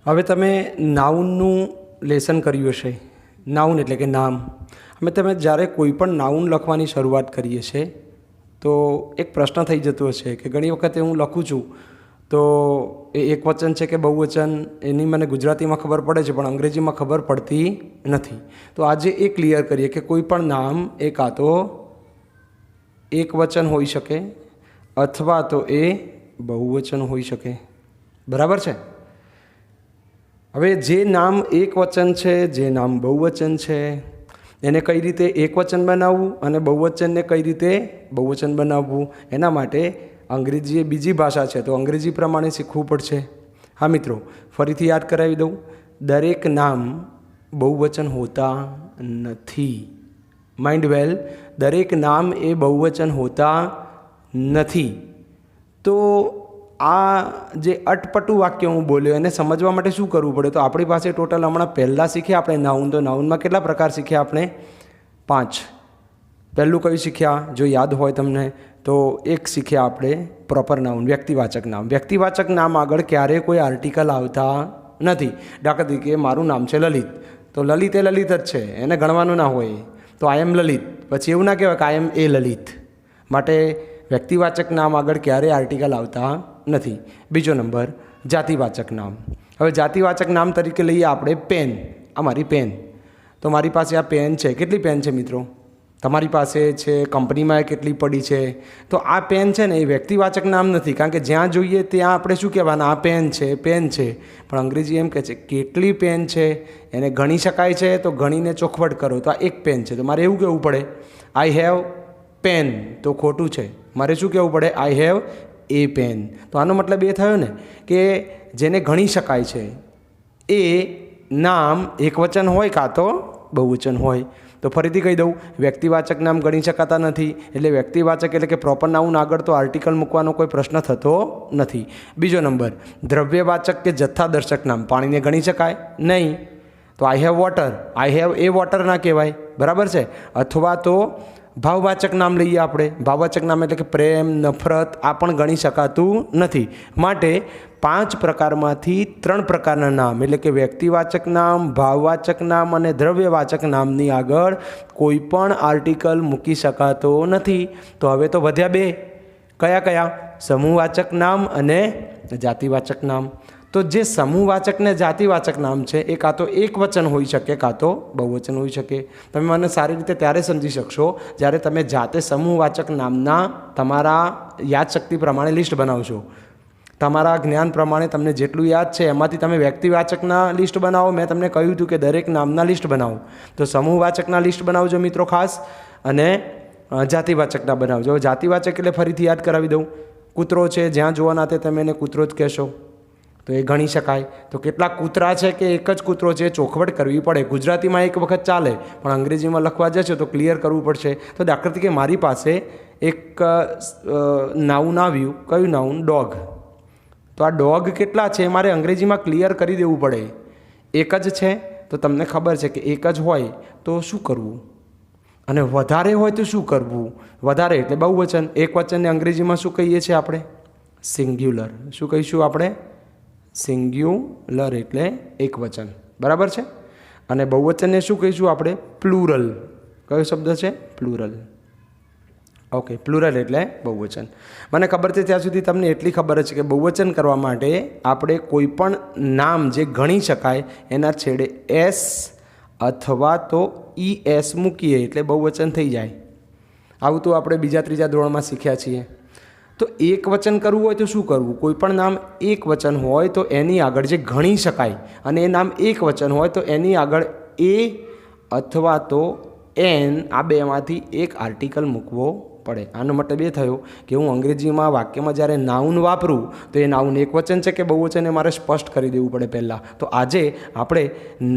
હવે તમે નાઉનનું લેસન કર્યું હશે। નાઉન એટલે કે નામ। અમે તમે જ્યારે કોઈ પણ નાઉન લખવાની શરૂઆત કરીએ છીએ તો એક પ્રશ્ન થઈ જતો હશે કે ઘણી વખતે હું લખું છું તો એ એકવચન છે કે બહુવચન એની મને ગુજરાતીમાં ખબર પડે છે પણ અંગ્રેજીમાં ખબર પડતી નથી। તો આજે એ ક્લિયર કરીએ કે કોઈ પણ નામ એ કાં તો એકવચન હોઈ શકે અથવા તો એ બહુવચન હોઈ શકે। બરાબર છે। હવે જે નામ એકવચન છે, જે નામ બહુવચન છે, એને કઈ રીતે એકવચન બનાવવું અને બહુવચનને કઈ રીતે બહુવચન બનાવવું, એના માટે અંગ્રેજી એ બીજી ભાષા છે તો અંગ્રેજી પ્રમાણે શીખવું પડશે। હા મિત્રો, ફરીથી યાદ કરાવી દઉં, દરેક નામ બહુવચન હોતા નથી। માઇન્ડ વેલ, દરેક નામ એ બહુવચન હોતા નથી। તો આ જે અટપટું વાક્ય હું બોલ્યો એને સમજવા માટે શું કરવું પડે? તો આપણી પાસે ટોટલ હમણાં પહેલાં શીખ્યા આપણે નાઉન। તો નાઉનમાં કેટલા પ્રકાર શીખ્યા આપણે? 5। પહેલું કયું શીખ્યા? જો યાદ હોય તમને તો એક શીખ્યા આપણે પ્રોપર નાઉન, વ્યક્તિવાચક નામ। વ્યક્તિવાચક નામ આગળ ક્યારેય કોઈ આર્ટિકલ આવતા નથી। દાખલા તરીકે મારું નામ છે લલિત, તો લલિત એ લલિત જ છે, એને ગણવાનું ના હોય। તો આઈ એમ લલિત, પછી એવું ના કહેવાય કે આઈ એમ એ લલિત। માટે વ્યક્તિવાચક નામ આગળ ક્યારેય આર્ટિકલ આવતા નથી। બીજો નંબર, જાતિવાચક નામ। હવે જાતિવાચક નામ તરીકે લઈએ આપણે પેન। આ મારી પેન, તો મારી પાસે આ પેન છે। કેટલી પેન છે મિત્રો? તમારી પાસે છે, કંપનીમાં કેટલી પડી છે? તો આ પેન છે ને એ વ્યક્તિવાચક નામ નથી, કારણ કે જ્યાં જોઈએ ત્યાં આપણે શું કહેવાના? આ પેન છે, પેન છે। પણ અંગ્રેજી એમ કહે છે કેટલી પેન છે, એને ગણી શકાય છે તો ગણીને ચોખવટ કરો તો આ એક પેન છે। તો મારે એવું કહેવું પડે આઈ હેવ પેન, તો ખોટું છે। મારે શું કહેવું પડે? I have a pen. તો આનો મતલબ એ થયો ને કે જેને ગણી શકાય છે એ નામ એકવચન હોય કાં તો બહુવચન હોય। તો ફરીથી કહી દઉં, વ્યક્તિવાચક નામ ગણી શકાતા નથી, એટલે વ્યક્તિવાચક એટલે કે પ્રોપર નાઉન આગળ તો આર્ટિકલ મૂકવાનો કોઈ પ્રશ્ન થતો નથી। બીજો નંબર, દ્રવ્યવાચક કે જથ્થાદર્શક નામ। પાણીને ગણી શકાય નહીં, તો I have water, I have A water ના કહેવાય। બરાબર છે। અથવા તો ભાવવાચક નામ લઈએ આપણે। ભાવવાચક નામ એટલે કે પ્રેમ, નફરત, આ પણ ગણી શકાતું નથી। માટે 5 પ્રકારમાંથી 3 પ્રકારના નામ એટલે કે વ્યક્તિવાચક નામ, ભાવવાચક નામ અને દ્રવ્યવાચક નામની આગળ કોઈ પણ આર્ટિકલ મૂકી શકાતો નથી। તો હવે તો વધ્યા 2, કયા કયા? સમૂહવાચક નામ અને જાતિવાચક નામ। તો જે સમૂહવાચક ને જાતિવાચક નામ છે એ કાં તો એકવચન હોઈ શકે કાં તો બહુવચન હોઈ શકે। તમે મને સારી રીતે ત્યારે સમજી શકશો જ્યારે તમે જાતે સમૂહવાચક નામના તમારા યાદશક્તિ પ્રમાણે લિસ્ટ બનાવશો। તમારા જ્ઞાન પ્રમાણે તમને જેટલું યાદ છે એમાંથી તમે વ્યક્તિવાચકના લિસ્ટ બનાવો। મેં તમને કહ્યું હતું કે દરેક નામના લિસ્ટ બનાવો, તો સમૂહવાચકના લિસ્ટ બનાવજો મિત્રો ખાસ, અને જાતિવાચકના બનાવજો। જાતિવાચક એટલે ફરીથી યાદ કરાવી દઉં, કૂતરો છે, જ્યાં જોવાના તે તમે એને કૂતરો જ કહેશો, તો એ ગણી શકાય। તો કેટલાક કૂતરા છે કે એક જ કૂતરો છે, ચોખવટ કરવી પડે। ગુજરાતીમાં એક વખત ચાલે પણ અંગ્રેજીમાં લખવા જશો તો ક્લિયર કરવું પડશે। તો દાખલા તરીકે મારી પાસે એક નાઉન આવ્યું, કયું નાઉન? ડોગ। તો આ ડોગ કેટલા છે મારે અંગ્રેજીમાં ક્લિયર કરી દેવું પડે। એક જ છે તો તમને ખબર છે કે એક જ હોય તો શું કરવું, અને વધારે હોય તો શું કરવું? વધારે એટલે બહુવચન, એકવચનને અંગ્રેજીમાં શું કહીએ છીએ આપણે? સિંગ્યુલર। શું કહીશું આપણે? સિંગ્યુલર એટલે એકવચન। બરાબર છે। અને બહુવચનને શું કહીશું આપણે? પ્લુરલ। કયો શબ્દ છે? પ્લુરલ। ઓકે, પ્લુરલ એટલે બહુવચન। મને ખબર છે ત્યાં સુધી તમને એટલી ખબર છે કે બહુવચન કરવા માટે આપણે કોઈ પણ નામ જે ગણી શકાય એના છેડે એસ અથવા તો ES મૂકીએ એટલે બહુવચન થઈ જાય। આવું તો આપણે બીજા ત્રીજા ધોરણમાં શીખ્યા છીએ। તો એક વચન કરવું હોય તો શું કરવું? કોઈ પણ નામ એક વચન હોય તો એની આગળ જે ગણી શકાય અને એ નામ એક વચન હોય તો એની આગળ એ અથવા તો એન, આ બેમાંથી એક આર્ટિકલ મૂકવો પડે। આનો મતલબ એ થયો કે હું અંગ્રેજીમાં વાક્યમાં જ્યારે નાઉન વાપરું તો એ નાઉન એકવચન છે કે બહુવચન એ મારે સ્પષ્ટ કરી દેવું પડે પહેલાં। તો આજે આપણે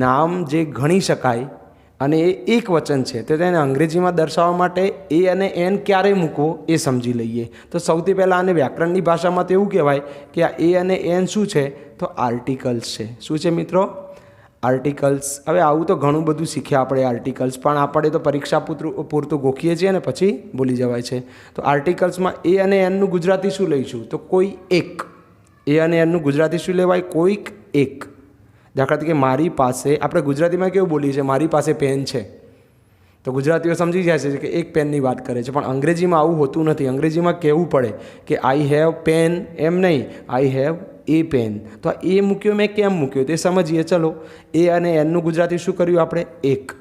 નામ જે ગણી શકાય અને એ એક વચન છે તો તેને અંગ્રેજીમાં દર્શાવવા માટે એ અને એન ક્યારે મૂકવો એ સમજી લઈએ। તો સૌથી પહેલાં આને વ્યાકરણની ભાષામાં તો એવું કહેવાય કે આ એ અને એન શું છે? તો આર્ટિકલ્સ છે। શું છે મિત્રો? આર્ટિકલ્સ। હવે આવું તો ઘણું બધું શીખ્યા આપણે આર્ટિકલ્સ, પણ આપણે તો પરીક્ષા પૂરતું ગોખીએ છીએ ને પછી ભૂલી જવાય છે। તો આર્ટિકલ્સમાં એ અને એનનું ગુજરાતી શું લઈશું? તો કોઈ એક। એ અને એનનું ગુજરાતી શું લેવાય? કોઈક એક। દાખલા તરીકે મારી પાસે, આપણે ગુજરાતીમાં કેવું બોલીએ છીએ, મારી પાસે પેન છે, તો ગુજરાતીઓ સમજી જાય છે કે એક પેનની વાત કરે છે, પણ અંગ્રેજીમાં આવું હોતું નથી. અંગ્રેજીમાં કહેવું પડે કે આઈ હેવ પેન, એમ નહીં, આઈ હેવ એ પેન. તો આ એ મૂક્યો મેં કેમ મૂક્યો તે સમજીએ. ચલો, એ અને એનનું ગુજરાતી શું કર્યું આપણે? એક.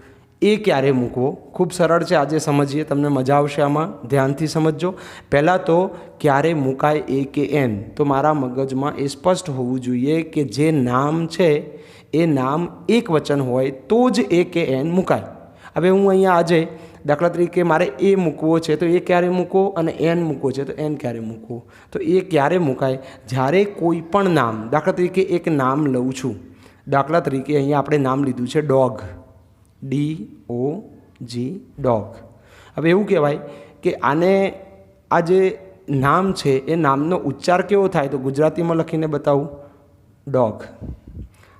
એ ક્યારે મૂકવો? ખૂબ સરળ છે, આજે સમજીએ, તમને મજા આવશે આમાં, ધ્યાનથી સમજજો. પહેલાં તો ક્યારે મુકાય એ કે એન, તો મારા મગજમાં એ સ્પષ્ટ હોવું જોઈએ કે જે નામ છે એ નામ એક વચન હોય તો જ એ કે એન મુકાય. હવે હું અહીંયા આજે દાખલા તરીકે મારે એ મૂકવો છે, તો એ ક્યારે મૂકવો, અને એન મૂકવો છે તો એન ક્યારે મૂકવો? તો એ ક્યારે મુકાય? જ્યારે કોઈ પણ નામ, દાખલા તરીકે એક નામ લઉં છું, દાખલા તરીકે અહીંયા આપણે નામ લીધું છે ડોગ, DOG, ડોગ. હવે એવું કહેવાય કે આને આ જે નામ છે એ નામનો ઉચ્ચાર કેવો થાય? તો ગુજરાતીમાં લખીને બતાવું, ડોગ.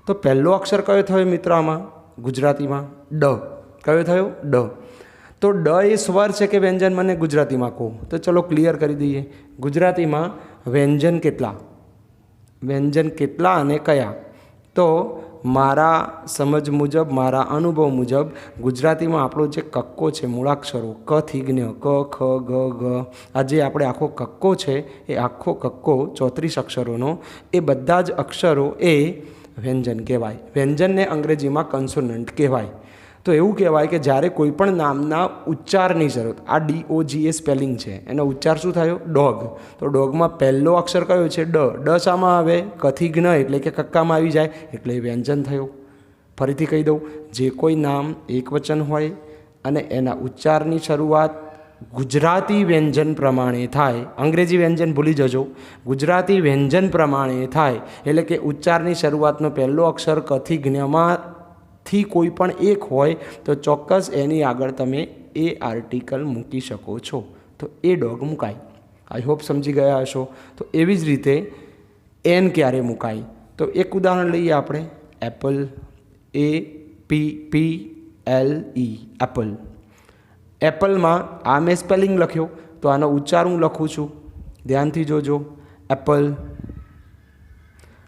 તો પહેલો અક્ષર કયો થયો મિત્ર આમાં ગુજરાતીમાં? ડ. કયો થયો? ડ. તો ડ એ સ્વર છે કે વ્યંજન? મને ગુજરાતીમાં કહો. તો ચલો ક્લિયર કરી દઈએ. ગુજરાતીમાં વ્યંજન કેટલા? વ્યંજન કેટલા અને કયા? તો મારા સમજ મુજબ, મારા અનુભવ મુજબ ગુજરાતીમાં આપણો જે કક્કો છે, મૂળાક્ષરો ક થી જ્ઞ, ક, ખ, ગ, ઘ, આ જે આપણે આખો કક્કો છે એ આખો કક્કો 34 અક્ષરોનો, એ બધા જ અક્ષરો એ વ્યંજન કહેવાય. વ્યંજનને અંગ્રેજીમાં કન્સોનન્ટ કહેવાય. તો એવું કહેવાય કે જ્યારે કોઈ પણ નામના ઉચ્ચારની જરૂર, આ DOG એ સ્પેલિંગ છે, એનો ઉચ્ચાર શું થયો? ડોગ. તો ડોગમાં પહેલો અક્ષર કયો છે? ડ. ડ શામાં આવે? કથી જ્ઞ, એટલે કે કક્કામાં આવી જાય, એટલે વ્યંજન થયો. ફરીથી કહી દઉં, જે કોઈ નામ એક વચન હોય અને એના ઉચ્ચારની શરૂઆત ગુજરાતી વ્યંજન પ્રમાણે થાય, અંગ્રેજી વ્યંજન ભૂલી જજો, ગુજરાતી વ્યંજન પ્રમાણે થાય, એટલે કે ઉચ્ચારની શરૂઆતનો પહેલો અક્ષર કથી જ્ઞમાં થી કોઈ પણ એક હોય તો ચોક્કસ એની આગળ તમે એ આર્ટિકલ મૂકી શકો છો, તો એ ડોગ મુકાય. આઈ હોપ સમજી ગયા હશો. તો એવી જ રીતે એન ક્યારે મુકાય? તો એક ઉદાહરણ લઈએ આપણે, એપલ, APPLE, એપલ. એપલમાં આ મેં સ્પેલિંગ લખ્યો, તો આનો ઉચ્ચાર હું લખું છું, ધ્યાનથી જોજો, એપલ.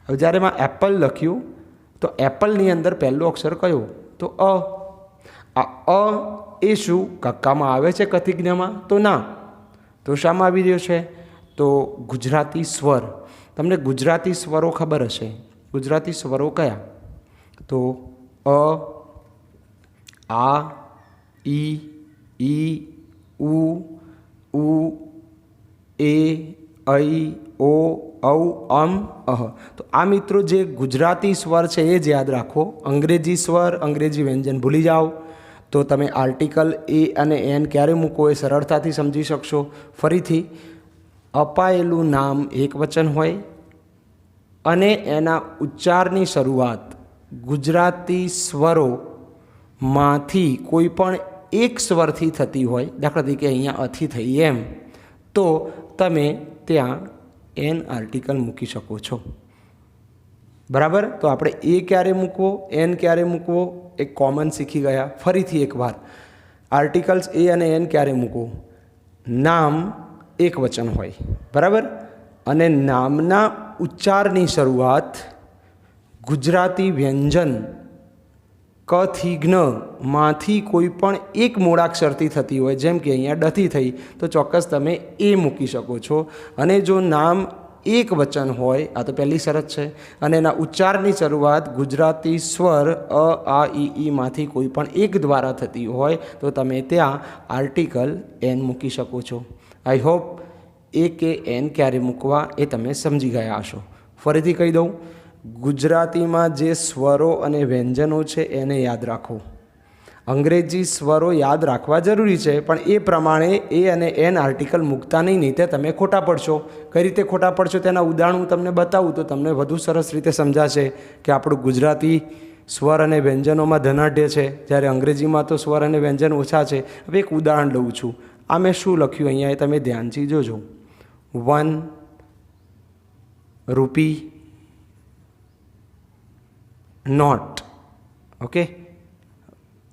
હવે જ્યારે મેં એપલ લખ્યું તો એપલની અંદર પહેલો અક્ષર કયો? તો અ. આ અ એ શું કક્કામાં આવે છે કથિજ્ઞમાં? તો ના. તો શામાં આવી રહ્યો છે? તો ગુજરાતી સ્વર. તમને ગુજરાતી સ્વરો ખબર હશે. ગુજરાતી સ્વરો કયા? તો અ, આ, ઈ, ઉ, એ, ઐ, ઓ, ઔ, અમ, અહ. તો આ મિત્રો જે ગુજરાતી સ્વર છે એ જ યાદ રાખો. અંગ્રેજી સ્વર, અંગ્રેજી વ્યંજન ભૂલી જાઓ તો તમે આર્ટિકલ એ અને એન ક્યારે મૂકો એ સરળતાથી સમજી શકશો. ફરીથી, અપાયેલું નામ એક વચન હોય અને એના ઉચ્ચારની શરૂઆત ગુજરાતી સ્વરોમાંથી કોઈ પણ એક સ્વરથી થતી હોય, દાખલા તરીકે અહીંયા અથી થઈ એમ, તો તમે ત્યાં એન આર્ટિકલ મૂકી શકો છો. બરાબર? તો આપણે એ ક્યારે મૂકવો, એન ક્યારે મૂકવો, એક કોમન શીખી ગયા. ફરીથી એકવાર, આર્ટિકલ્સ એ અને એન ક્યારે મૂકવો? નામ એક વચન હોય, બરાબર, અને નામના ઉચ્ચારની શરૂઆત ગુજરાતી વ્યંજન ક થી જ્ઞ માંથી કોઈ પણ એક મૂળાક્ષરથી થતી હોય, જેમ કે અહીંયા ડથી થઈ, તો ચોક્કસ તમે એ મૂકી શકો છો. અને જો નામ એક વચન હોય, આ તો પહેલી શરત છે, અને એના ઉચ્ચારની શરૂઆત ગુજરાતી સ્વર અ, આ, ઈ માંથી કોઈ પણ એક દ્વારા થતી હોય તો તમે ત્યાં આર્ટિકલ એન મૂકી શકો છો. આઈ હોપ એ કે એન ક્યારે મૂકવા એ તમે સમજી ગયા હશો. ફરીથી કહી દઉં, ગુજરાતીમાં જે સ્વરો અને વ્યંજનો છે એને યાદ રાખો. અંગ્રેજી સ્વરો યાદ રાખવા જરૂરી છે, પણ એ પ્રમાણે એ અને એન આર્ટિકલ મૂકતા નહીં તે તમે ખોટા પડશો. કઈ રીતે ખોટા પડશો તેના ઉદાહરણ હું તમને બતાવું તો તમને વધુ સરસ રીતે સમજાશે કે આપણું ગુજરાતી સ્વર અને વ્યંજનોમાં ધનાઢ્ય છે, જ્યારે અંગ્રેજીમાં તો સ્વર અને વ્યંજન ઓછા છે. હવે એક ઉદાહરણ લઉં છું. આ મેં શું લખ્યું અહીંયા એ તમે ધ્યાનથી જોજો. 1 રૂપી નોટ. ઓકે,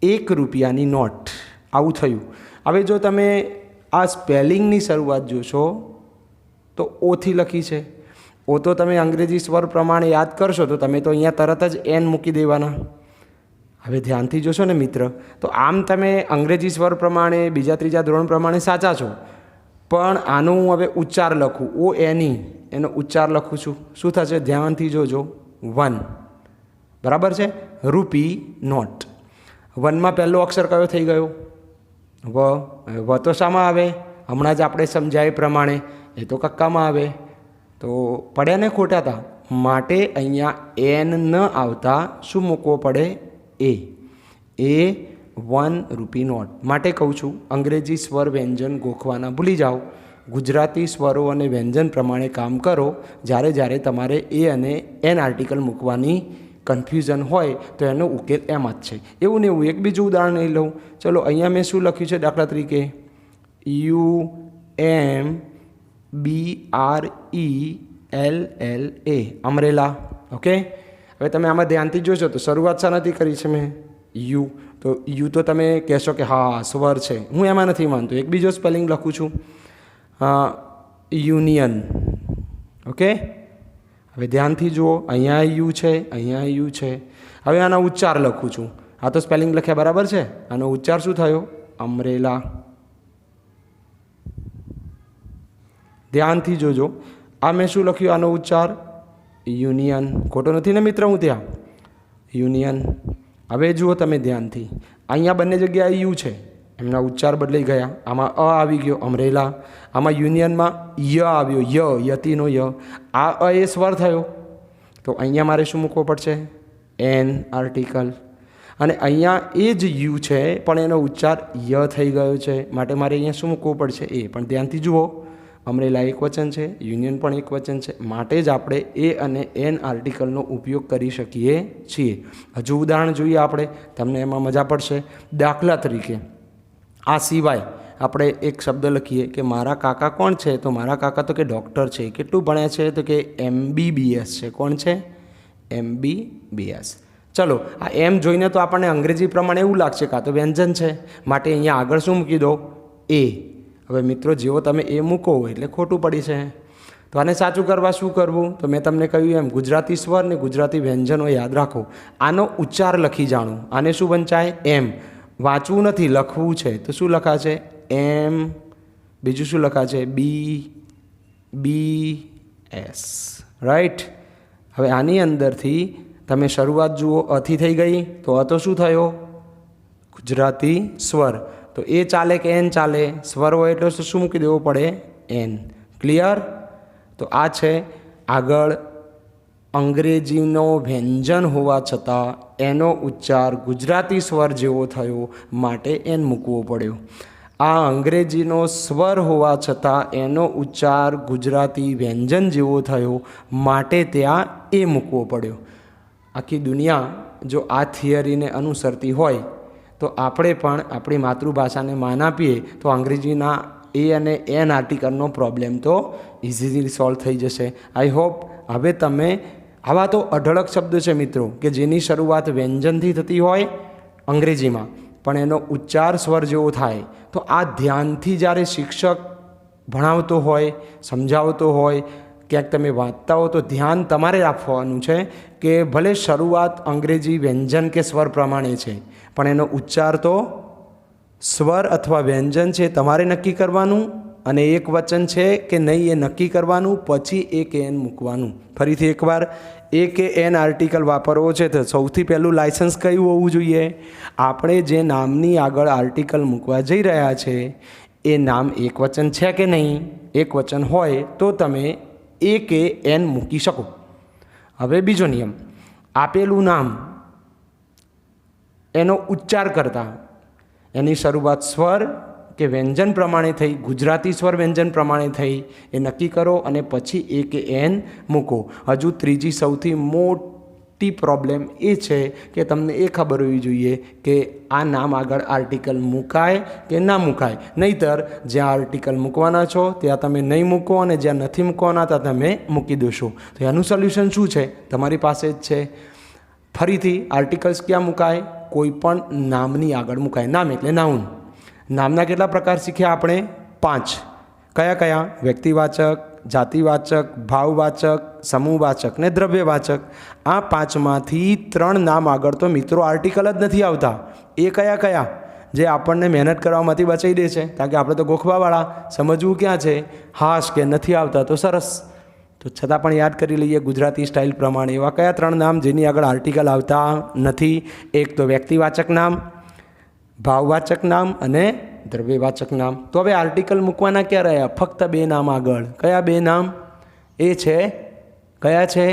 1 રૂપિયાની નોટ, આવું થયું. હવે જો તમે આ સ્પેલિંગની શરૂઆત જોશો તો ઓથી લખી છે, ઓ તો તમે અંગ્રેજી સ્વર પ્રમાણે યાદ કરશો તો તમે તો અહીંયા તરત જ એન મૂકી દેવાના. હવે ધ્યાનથી જોશો ને મિત્ર, તો આમ તમે અંગ્રેજી સ્વર પ્રમાણે બીજા ત્રીજા ધોરણ પ્રમાણે સાચા છો, પણ આનો હું હવે ઉચ્ચાર લખું, ઓ એની એનો ઉચ્ચાર લખું છું. શું થશે? ધ્યાનથી જોજો. 1, બરાબર છે? રૂપી નોટ. 1માં પહેલો અક્ષર કયો થઈ ગયો? વ. વ તો શામાં આવે? હમણાં જ આપણે સમજાય પ્રમાણે એ તો કક્કામાં આવે. તો પડ્યા ને ખોટા હતા, માટે અહીંયા એન ન આવતા શું મૂકવો પડે? એ. 1 રૂપી નોટ. માટે કહું છું અંગ્રેજી સ્વર વ્યંજન ગોખવાના ભૂલી જાઓ, ગુજરાતી સ્વરો અને વ્યંજન પ્રમાણે કામ કરો. જ્યારે તમારે એ અને એન આર્ટિકલ મૂકવાની કન્ફ્યુઝન હોય તો એનો ઉકેલ એમ જ છે. એવું ને એવું એક બીજું ઉદાહરણ લઈ લઉં. ચલો, અહીંયા મેં શું લખ્યું છે? દાખલા તરીકે UMBRELLA, અમરેલા. ઓકે, હવે તમે આમાં ધ્યાનથી જોશો તો શરૂઆત શાનાથી કરી છે મેં? યુ. તો યુ તો તમે કહેશો કે હા સ્વર છે, હું એમાં નથી માનતો. એક બીજો સ્પેલિંગ લખું છું, યુનિયન. ઓકે, હવે ધ્યાનથી જુઓ, અહીંયા યુ છે, અહીંયા યુ છે. હવે આના ઉચ્ચાર લખું છું. આ તો સ્પેલિંગ લખ્યા બરાબર છે, આનો ઉચ્ચાર શું થયો? અમરેલા. ધ્યાનથી જોજો, આ મેં શું લખ્યું? આનો ઉચ્ચાર યુનિયન. ખોટો નથી ને મિત્ર? હું ત્યાં યુનિયન. હવે જુઓ તમે ધ્યાનથી, અહીંયા બંને જગ્યાએ યુ છે, એમના ઉચ્ચાર બદલાઈ ગયા. આમાં અ આવી ગયો, અમરેલા. આમાં યુનિયનમાં ય આવ્યો, યતિનો ય. આ એ સ્વર થયો, તો અહીંયા મારે શું મૂકવો પડશે? An article. અને અહીંયા એ જ યુ છે પણ એનો ઉચ્ચાર ય થઈ ગયો છે, માટે મારે અહીંયા શું મૂકવું પડશે? એ. પણ ધ્યાનથી જુઓ, અમરેલા એક વચન છે, યુનિયન પણ એક વચન છે, માટે જ આપણે એ અને એન આર્ટિકલનો ઉપયોગ કરી શકીએ છીએ. હજુ ઉદાહરણ જોઈએ આપણે, તમને એમાં મજા પડશે. દાખલા તરીકે આ સિવાય આપણે એક શબ્દ લખીએ કે મારા કાકા કોણ છે? તો મારા કાકા તો કે ડૉક્ટર છે. કેટલું ભણ્યા છે? તો કે MBBS છે. કોણ છે? MBBS. ચલો, આ એમ જોઈને તો આપણને અંગ્રેજી પ્રમાણે એવું લાગશે કાં તો વ્યંજન છે, માટે અહીંયા આગળ શું મૂકી દો? એ. હવે મિત્રો, જેવો તમે એ મૂકો એટલે ખોટું પડી છે. તો આને સાચું કરવા શું કરવું? તો મેં તમને કહ્યું એમ ગુજરાતી સ્વર ને ગુજરાતી વ્યંજનો યાદ રાખો. આનો ઉચ્ચાર લખી જાણો. આને શું વંચાય? એમ. વાંચવું નથી, લખવું છે. તો શું લખાશે? એમ. બીજું શું લખાશે? BS. રાઈટ. હવે આની અંદરથી તમે શરૂઆત જુઓ, અથી થઈ ગઈ, તો અ તો શું થયો? ગુજરાતી સ્વર. તો એ ચાલે કે એન ચાલે? સ્વર હોય એટલે શું મૂકી દેવો પડે? એન. ક્લિયર? તો આ છે આગળ અંગ્રેજીનો વ્યંજન હોવા છતાં એનો ઉચ્ચાર ગુજરાતી સ્વર જેવો થયો, માટે એન મૂકવો પડ્યો. આ અંગ્રેજીનો સ્વર હોવા છતાં એનો ઉચ્ચાર ગુજરાતી વ્યંજન જેવો થયો, માટે ત્યાં એ મૂકવો પડ્યો. આખી દુનિયા જો આ થિયરીને અનુસરતી હોય તો આપણે પણ આપણી માતૃભાષાને માન આપીએ તો અંગ્રેજીના એ અને એન આર્ટિકલનો પ્રોબ્લેમ તો ઇઝીલી સોલ્વ થઈ જશે. આઈ હોપ હવે તમે આવા તો અઢળક શબ્દો છે મિત્રો કે જેની શરૂઆત વ્યંજનથી થતી હોય અંગ્રેજીમાં, પણ એનો ઉચ્ચાર સ્વર જેવો થાય. તો આ ધ્યાનથી જ્યારે શિક્ષક ભણાવતો હોય, સમજાવતો હોય, ક્યાંક તમે વાંચતા હો તો ધ્યાન તમારે રાખવાનું છે કે ભલે શરૂઆત અંગ્રેજી વ્યંજન કે સ્વર પ્રમાણે છે, પણ એનો ઉચ્ચાર તો સ્વર અથવા વ્યંજન છે તમારે નક્કી કરવાનું, અને એક વચન છે કે નહીં એ નક્કી કરવાનું, પછી એ કે એન મૂકવાનું. ફરીથી એકવાર એ કે એન આર્ટિકલ વાપરવો છે તો સૌથી પહેલું લાયસન્સ કયું હોવું જોઈએ? આપણે જે નામની આગળ આર્ટિકલ મૂકવા જઈ રહ્યા છે એ નામ એક વચન છે કે નહીં? એક વચન હોય તો તમે એ કે એન મૂકી શકો. હવે બીજો નિયમ, આપેલું નામ એનો ઉચ્ચાર કરતા એની શરૂઆત સ્વર કે વ્યંજન પ્રમાણે થઈ, ગુજરાતી સ્વર વ્યંજન પ્રમાણે થઈ, એ નક્કી કરો અને પછી એ કે એન મૂકો. હજુ ત્રીજી સૌથી મોટી પ્રોબ્લેમ એ છે કે તમને એ ખબર હોવી જોઈએ કે આ નામ આગળ આર્ટિકલ મુકાય કે ના મુકાય. નહીંતર જ્યાં આર્ટિકલ મૂકવાના છો ત્યાં તમે નહીં મૂકો અને જ્યાં નથી મૂકવાના ત્યાં તમે મૂકી દેશો. તો એનું સોલ્યુશન શું છે? તમારી પાસે જ છે. ફરીથી આર્ટિકલ્સ ક્યાં મુકાય? કોઈ પણ નામની આગળ મુકાય. નામ એટલે નાઉન. નામના કેટલા પ્રકાર શીખ્યા આપણે? 5. કયા કયા? વ્યક્તિવાચક, જાતિવાચક, ભાવવાચક સમૂહવાચક ને દ્રવ્યવાચક. આ પાંચમાંથી 3 નામ આગળ તો મિત્રો આર્ટિકલ જ નથી આવતા. એ કયા કયા જે આપણને મહેનત કરવામાંથી બચાવી દે છે? કારણ કે આપણે તો ગોખવાવાળા, સમજવું ક્યાં છે? હાશ કે નથી આવતા તો સરસ. તો છતાં પણ યાદ કરી લઈએ ગુજરાતી સ્ટાઇલ પ્રમાણે. એવા કયા 3 નામ જેની આગળ આર્ટિકલ આવતા નથી? એક તો વ્યક્તિવાચક નામ, ભાવવાચક નામ અને દ્રવ્યવાચક નામ. તો હવે આર્ટિકલ મૂકવાના ક્યાં રહ્યા? ફક્ત 2 નામ આગળ. કયા 2 નામ? એ છે કયા છે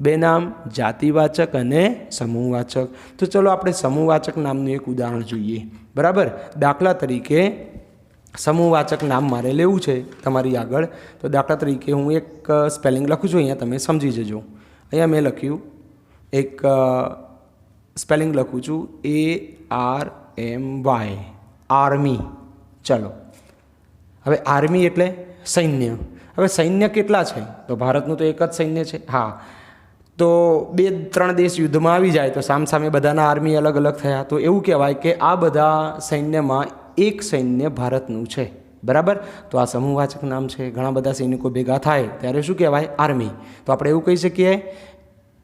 2 નામ? જાતિવાચક અને સમૂહવાચક. તો ચલો આપણે સમૂહવાચક નામનું એક ઉદાહરણ જોઈએ. બરાબર. દાખલા તરીકે સમૂહવાચક નામ મારે લેવું છે તમારી આગળ. તો દાખલા તરીકે હું એક સ્પેલિંગ લખું છું, અહીંયા તમે સમજી જજો. અહીંયા મેં લખ્યું એક સ્પેલિંગ લખું છું ARMY, આર્મી. ચલો, હવે આર્મી એટલે સૈન્ય. હવે સૈન્ય કેટલા છે? તો ભારતનું તો એક જ સૈન્ય છે. હા, તો 2-3 દેશ યુદ્ધમાં આવી જાય તો સામસામે બધાના આર્મી અલગ અલગ થયા. તો એવું કહેવાય કે આ બધા સૈન્યમાં એક સૈન્ય ભારતનું છે. બરાબર. તો આ સમૂહવાચક નામ છે. ઘણા બધા સૈનિકો ભેગા થાય ત્યારે શું કહેવાય? આર્મી. તો આપણે એવું કહી શકીએ,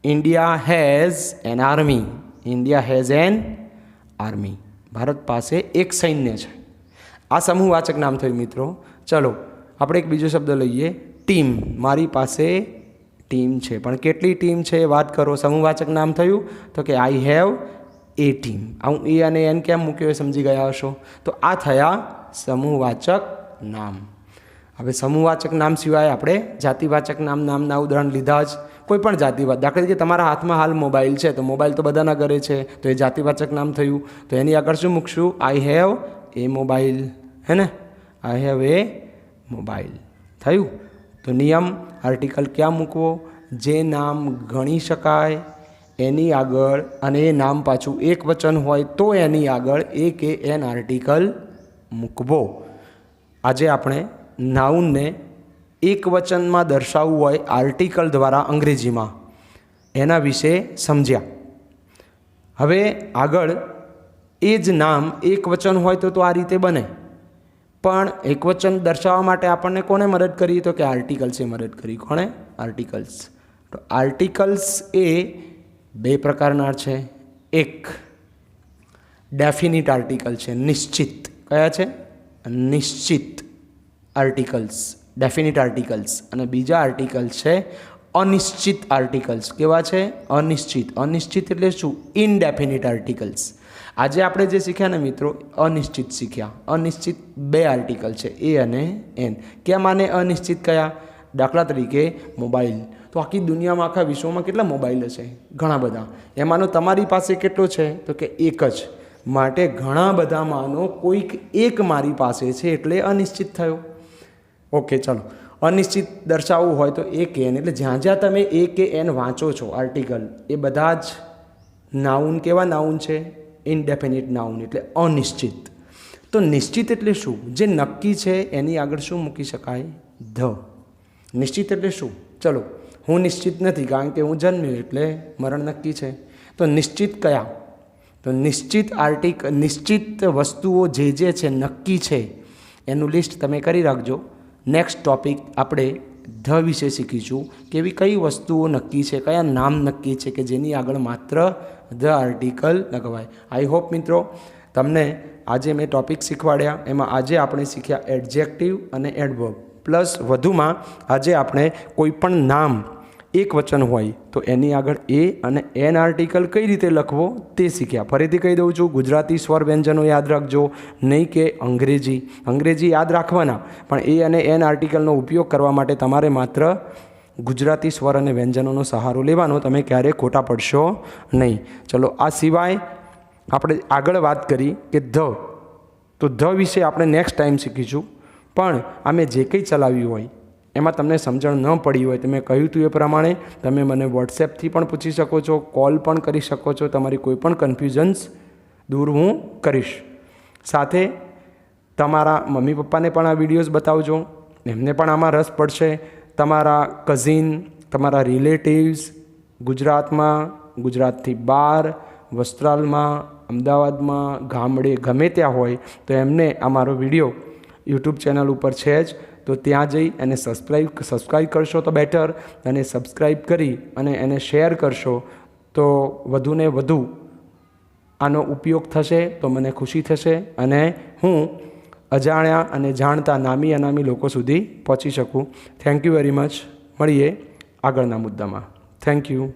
India has N army. India has N army. Bharat પાસે એક સૈન્ય છે. આ સમૂહવાચક નામ થયું મિત્રો. ચલો આપણે એક બીજો શબ્દ લઈએ, ટીમ. મારી પાસે ટીમ છે. પણ કેટલી ટીમ છે વાત કરો. સમૂહવાચક નામ થયું તો કે આઈ હેવ એ ટીમ. હું એ અને એન કેમ મૂક્યો એ સમજી ગયા હશો. તો આ થયા સમૂહવાચક નામ. હવે સમૂહવાચક નામ સિવાય આપણે જાતિવાચક નામના ઉદાહરણ લીધા જ. કોઈ પણ જાતિવાચક, દાખલા તરીકે તમારા હાથમાં હાલ મોબાઈલ છે તો મોબાઈલ તો બધાના ઘરે છે, તો એ જાતિવાચક નામ થયું. તો એની આગળ શું મૂકશું? I have a mobile. હે ને? આઈ હેવ એ મોબાઈલ થયું. તો નિયમ, આર્ટિકલ ક્યાં મૂકવો? જે નામ ગણી શકાય એની આગળ, અને એ નામ પાછું એક વચન હોય તો એની આગળ એ કે એન આર્ટિકલ મૂકવો. આજે આપણે નાઉનને એક વચનમાં દર્શાવવું હોય આર્ટિકલ દ્વારા અંગ્રેજીમાં, એના વિશે સમજ્યા. હવે આગળ એ જ નામ એક વચન હોય તો આ રીતે બને. પણ એક વચન દર્શાવવા માટે આપણને કોને મદદ કરી? તો કે આર્ટિકલ્સે મદદ કરી. કોણે? આર્ટિકલ્સ. તો આર્ટિકલ્સ એ 2 પ્રકારના છે. એક ડેફિનિટ આર્ટિકલ છે, નિશ્ચિત. કયા છે? નિશ્ચિત આર્ટિકલ્સ, ડેફિનિટ આર્ટિકલ્સ. અને બીજા આર્ટિકલ્સ છે અનિશ્ચિત આર્ટિકલ્સ. કેવા છે? અનિશ્ચિત. અનિશ્ચિત એટલે શું? ઇનડેફિનિટ આર્ટિકલ્સ. આજે આપણે જે શીખ્યા ને મિત્રો, અનિશ્ચિત શીખ્યા. અનિશ્ચિત 2 આર્ટિકલ છે, એ અને એન. કેમ આને અનિશ્ચિત કયા? દાખલા તરીકે મોબાઈલ. તો આખી દુનિયામાં, આખા વિશ્વમાં કેટલા મોબાઈલ હશે? ઘણા બધા. એમાંનો તમારી પાસે કેટલો છે? તો કે એક જ. માટે ઘણા બધામાંનો કોઈક એક મારી પાસે છે, એટલે અનિશ્ચિત થયો. ઓકે, ચલો. અનિશ્ચિત દર્શાવવું હોય તો એ કે એન, એટલે જ્યાં જ્યાં તમે એ કે એન વાંચો છો આર્ટિકલ, એ બધા જ નાઉન. કેવા નાઉન છે? ઇનડેફિનિટ નાઉન, એટલે અનિશ્ચિત. તો નિશ્ચિત એટલે શું? જે નક્કી છે એની આગળ શું મૂકી શકાય? ધ. નિશ્ચિત એટલે શું? ચલો, હું નિશ્ચિત નથી કારણ કે હું જન્મ્યો એટલે મરણ નક્કી છે. તો નિશ્ચિત કયા? તો નિશ્ચિત નિશ્ચિત વસ્તુઓ જે છે નક્કી છે એનું લિસ્ટ તમે કરી રાખજો. નેક્સ્ટ ટોપિક આપણે ધ વિશે શીખીશું કે એવી કઈ વસ્તુઓ નક્કી છે, કયા નામ નક્કી છે કે જેની આગળ માત્ર ધ આર્ટિકલ લગાવાય. આઈ હોપ મિત્રો તમને આજે મેં ટોપિક શીખવાડ્યા એમાં આજે આપણે શીખ્યા એડજેક્ટિવ અને એડવર્બ, પ્લસ વધુમાં આજે આપણે કોઈ પણ નામ એક વચન હોય તો એની આગળ એ અને એન આર્ટિકલ કઈ રીતે લખવો તે શીખ્યા. ફરીથી કહી દઉં છું, ગુજરાતી સ્વર વ્યંજનો યાદ રાખજો, નહીં કે અંગ્રેજી યાદ રાખવાના, પણ એ અને એન આર્ટિકલનો ઉપયોગ કરવા માટે તમારે માત્ર ગુજરાતી સ્વર અને વ્યંજનોનો સહારો લેવાનો. તમે ક્યારેય ખોટા પડશો નહીં. ચલો, આ સિવાય આપણે આગળ વાત કરી કે ધ, તો ધ વિશે આપણે નેક્સ્ટ ટાઈમ શીખીશું. પણ અમે જે કંઈ ચલાવ્યું હોય એમાં તમને સમજણ ન પડી હોય તો મેં કહ્યું હતું એ પ્રમાણે તમે મને વોટ્સએપથી પણ પૂછી શકો છો, કોલ પણ કરી શકો છો. તમારી કોઈ પણ કન્ફ્યુઝન્સ દૂર હું કરીશ. સાથે તમારા મમ્મી પપ્પાને પણ આ વિડીયોઝ બતાવજો, એમને પણ આમાં રસ પડશે. તમારા કઝિન, તમારા રિલેટિવ્સ ગુજરાતમાં, ગુજરાતથી બહાર, વસ્ત્રાલમાં, અમદાવાદમાં, ગામડે, ગમે ત્યાં હોય તો એમને આ મારો વિડીયો યુટ્યુબ ચેનલ ઉપર છે જ, તો ત્યાં જઈ એને સબસ્ક્રાઈબ કરશો તો બેટર, અને સબસ્ક્રાઈબ કરી અને એને શેર કરશો તો વધુને વધુ આનો ઉપયોગ થશે, તો મને ખુશી થશે અને હું અજાણ્યા અને જાણતા નામી અનામી લોકો સુધી પહોંચી શકું. Thank you very much. મળીએ આગળના મુદ્દામાં. Thank you.